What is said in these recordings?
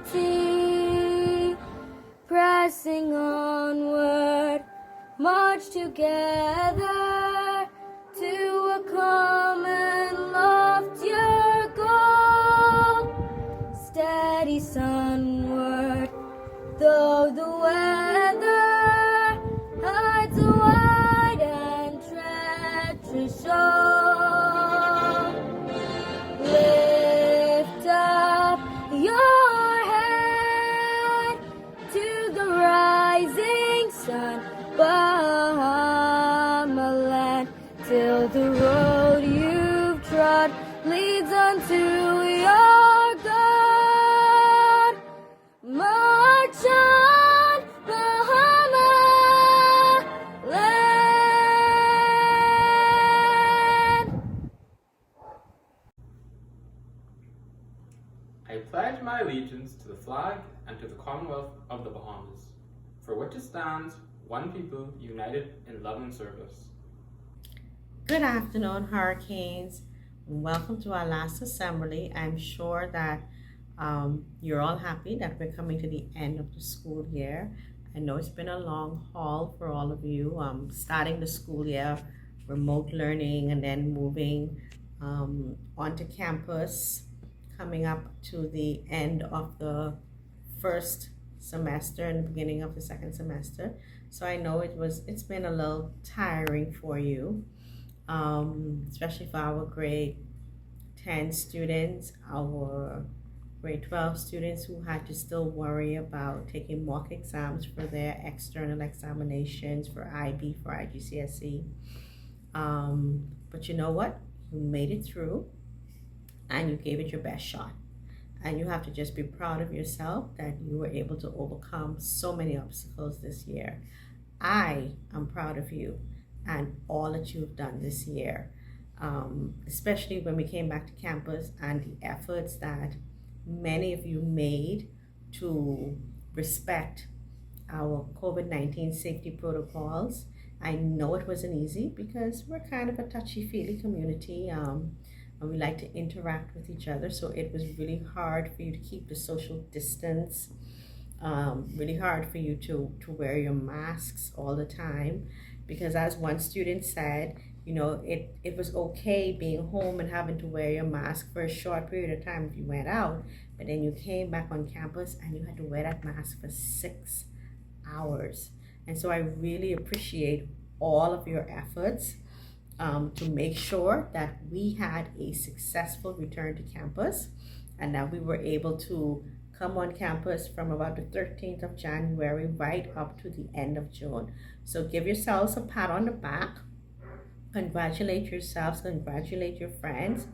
unity, pressing onward, march together to a common loftier goal. Steady sunward, though the weather hides a wide and treacherous shore. Lift up your head to the rising sun, Bahamaland, till the road you've trod leads unto your God. March on, Bahamaland. I pledge my allegiance to the flag and to the Commonwealth of the Bahamas, for which it stands, one people, united in love and service. Good afternoon, Hurricanes. Welcome to our last assembly. I'm sure that you're all happy that we're coming to the end of the school year. I know it's been a long haul for all of you, starting the school year, remote learning, and then moving onto campus, coming up to the end of the first semester and the beginning of the second semester. So I know it's been a little tiring for you, especially for our grade 10 students, our grade 12 students who had to still worry about taking mock exams for their external examinations for IB, for IGCSE. But you know what? You made it through and you gave it your best shot. And you have to just be proud of yourself that you were able to overcome so many obstacles this year. I am proud of you and all that you've done this year, especially when we came back to campus and the efforts that many of you made to respect our COVID-19 safety protocols. I know it wasn't easy because we're kind of a touchy-feely community, and we like to interact with each other, so it was really hard for you to keep the social distance, really hard for you to wear your masks all the time, because as one student said, you know, it was okay being home and having to wear your mask for a short period of time if you went out, but then you came back on campus and you had to wear that mask for 6 hours. And so I really appreciate all of your efforts to make sure that we had a successful return to campus and that we were able to come on campus from about the 13th of January right up to the end of June. So give yourselves a pat on the back. Congratulate yourselves, congratulate your friends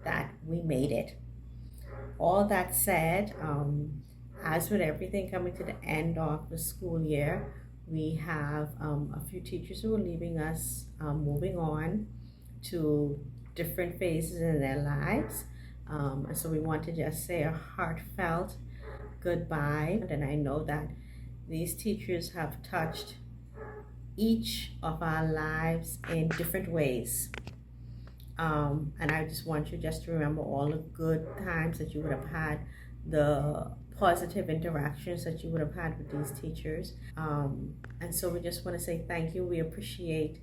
that we made it. All that said, as with everything coming to the end of the school year, we have a few teachers who are leaving us, moving on to different phases in their lives. And so we want to just say a heartfelt goodbye. And I know that these teachers have touched each of our lives in different ways. And I just want you just to remember all the good times that you would have had, the positive interactions that you would have had with these teachers. And so we just want to say thank you. We appreciate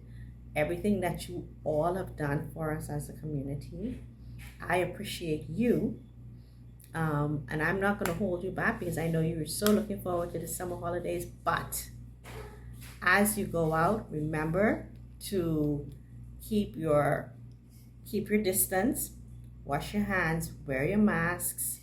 everything that you all have done for us as a community. I appreciate you. And I'm not going to hold you back because I know you're so looking forward to the summer holidays. But as you go out, remember to keep your distance, wash your hands, wear your masks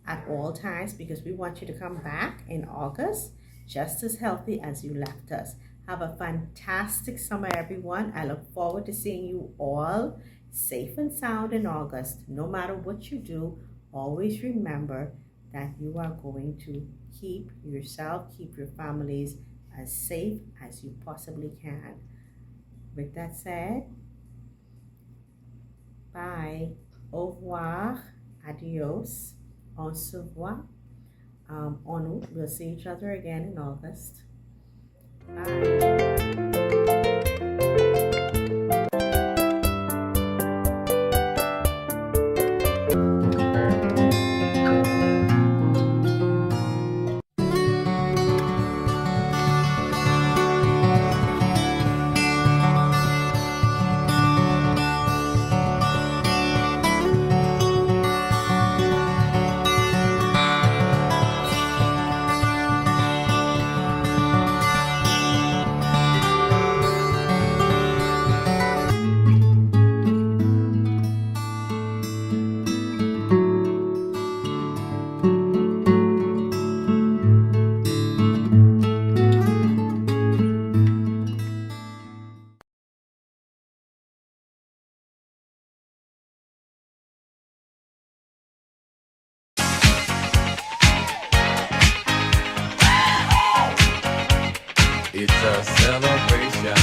at all times, because we want you to come back in August just as healthy as you left us. Have a fantastic summer, everyone. I look forward to seeing you all safe and sound in August. No matter what you do, always remember that you are going to keep yourself, keep your families as safe as you possibly can. With that said, bye, au revoir, adios, on se voit, en août. We'll see each other again in August. Bye. a celebration.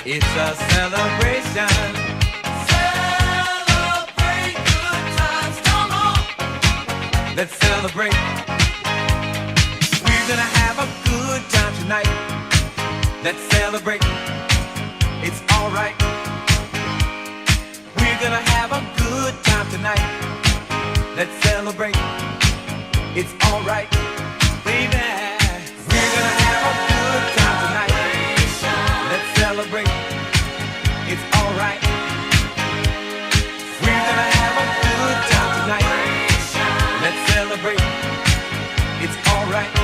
It's a celebration. Celebrate good times, come on. Let's celebrate. We're gonna have a good time tonight. Let's celebrate. It's alright. We're gonna have a good time tonight. Let's celebrate. It's alright, baby. We're gonna have a good time tonight. Let's celebrate. It's alright. We're gonna have a good time tonight. Let's celebrate. It's alright.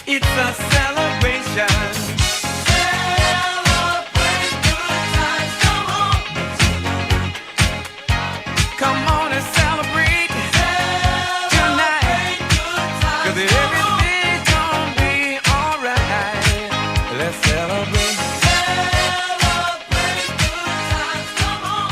It's a celebration. Celebrate good times, come on. Come on and celebrate tonight. 'Cause everything's gonna be alright. Let's celebrate. Celebrate good times, come on.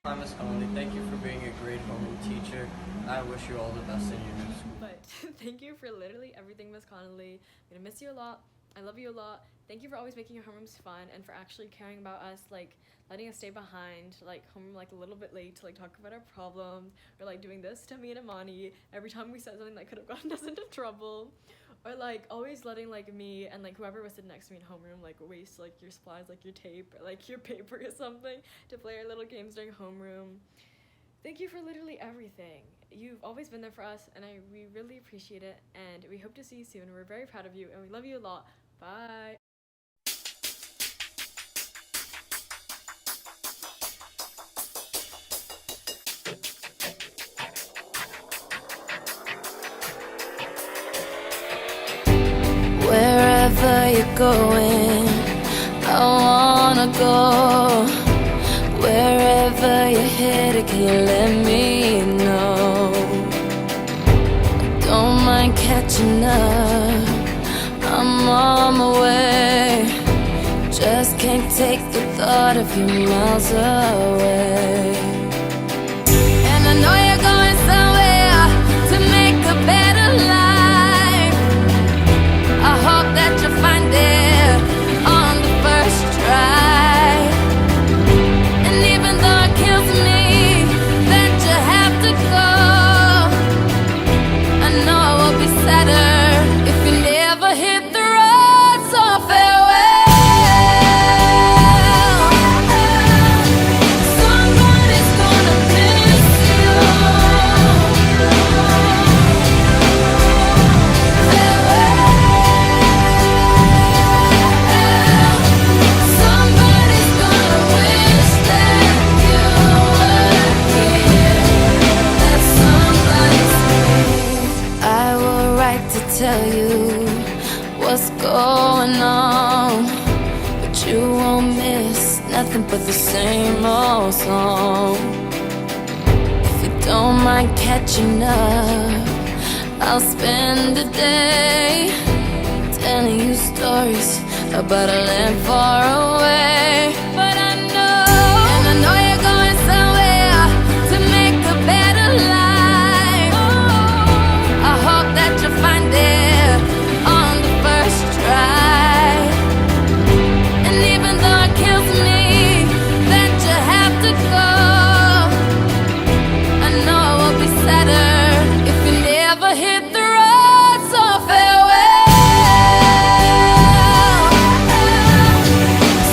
Hi, Miss Connolly. Thank you for being a great homeroom teacher. I wish you all the best in your new school. But thank you for literally everything, Miss Connolly. I'm gonna miss you a lot. I love you a lot. Thank you for always making your homerooms fun and for actually caring about us, like letting us stay behind, like home like a little bit late to like talk about our problems, or like doing this to me and Amani every time we said something that could have gotten us into trouble. Or like always letting like me and like whoever was sitting next to me in homeroom like waste like your supplies, like your tape or like your paper or something to play our little games during homeroom. Thank you for literally everything. You've always been there for us and we really appreciate it, and we hope to see you soon. We're very proud of you and we love you a lot. Bye. Wherever you're going, I wanna go. Wherever you're headed, can you let me know? Don't mind catching up, I'm on my way. Just can't take the thought of you miles away. And I know you're going somewhere to make a better life. I hope that you find it on the first try. And even though it kills me that you have to go, I know it will be sadder if you never hit the road. So farewell. Somebody's gonna miss you. Somebody's gonna wish that you were here. That's somebody's name. I will write to tell you what's going on, but you won't miss nothing but the same old song. If you don't mind catching up, I'll spend a day telling you stories about a land far away. But I know, and I know you're going somewhere to make a better life. I hope that you find it on the first try. And even though it kills me that you have to go, I know it will be sadder if you never hit the road. So farewell.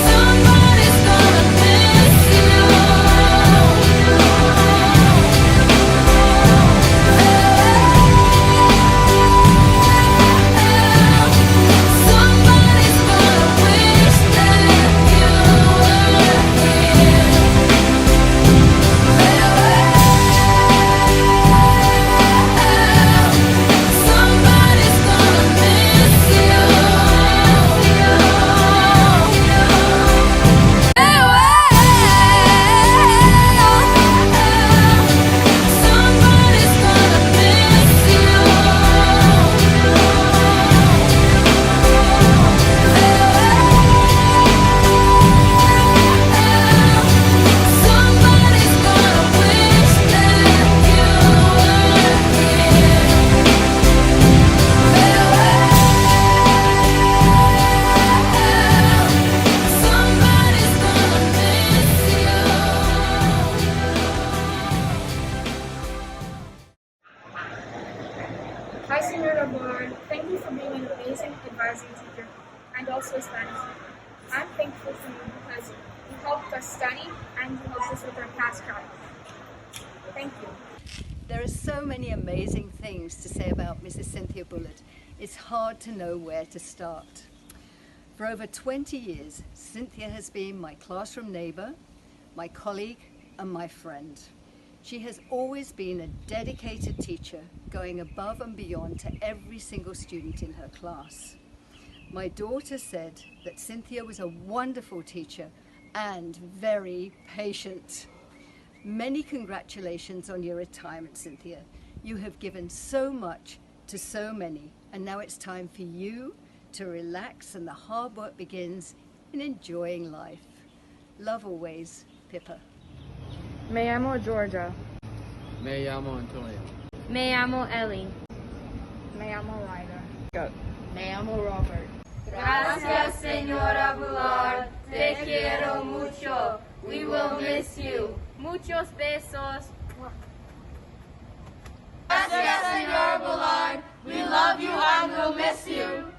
Somebody's Gracias, Senora Bullard. Thank you for being an amazing advising teacher and also a Spanish teacher. I'm thankful for you because you helped us study and you helped us with our past tries. Thank you. There are so many amazing things to say about Mrs. Cynthia Bullard. It's hard to know where to start. For over 20 years, Cynthia has been my classroom neighbor, my colleague, and my friend. She has always been a dedicated teacher, going above and beyond to every single student in her class. My daughter said that Cynthia was a wonderful teacher and very patient. Many congratulations on your retirement, Cynthia. You have given so much to so many, and now it's time for you to relax and the hard work begins in enjoying life. Love always, Pippa. Me llamo Georgia. Me llamo Antonio. Me llamo Ellie. Me llamo Ryder. Go. Me llamo Robert. Gracias, Senora Bullard. Te quiero mucho. We will miss you. Muchos besos. Gracias, Senora Bullard. We love you and will miss you.